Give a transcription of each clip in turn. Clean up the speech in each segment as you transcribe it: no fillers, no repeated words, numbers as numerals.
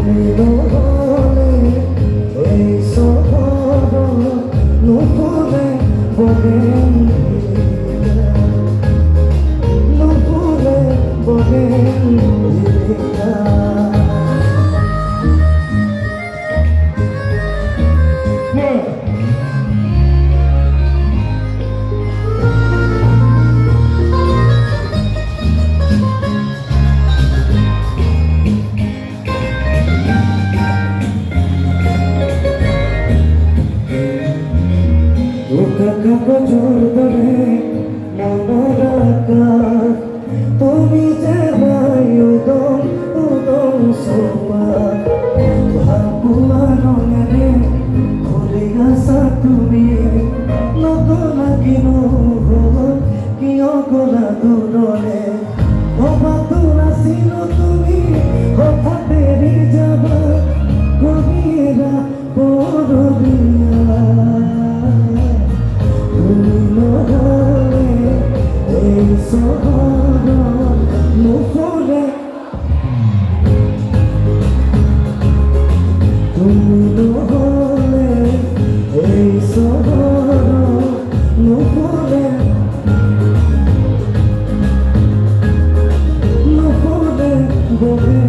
তুমি নহলে এই শহর নুপুরে বনে নুপুরে বনে কাগজের দরে মনের আকাশ তুমি যে উদম উদম সোপা ভাবুয়া রঙেরে ঘুরে আসা তুমি নগলা কিনো কিয় গলা দূরলে ভবা তোলা ছিল তুমি হঠাৎ এড়ি যাবা গভীরা পরবিয়া শহর নুপুরে তুমি নহলে এই শহর নুপুরে নুপুরে বলে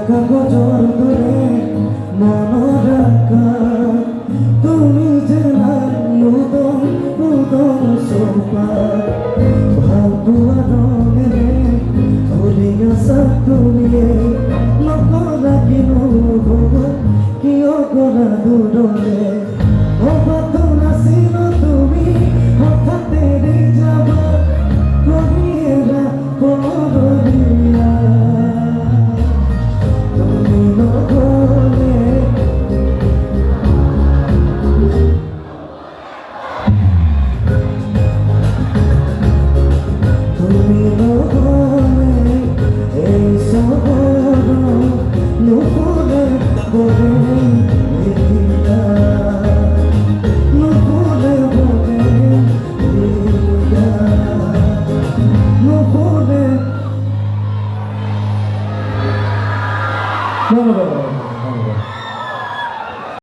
কাগজের দরে মনের আকাশ তুমি যে উদম উদম সোপা ভাবুয়া রঙেরে ঘুরে আসা তুমি নকলা কিনো কিয় গলা দূরলে ভবা তোলা ছিল তুমি হঠাৎ এড়ি যাবা গভীরা পরবিয়া তুমি নহলে এই শহর নুপুরে বলে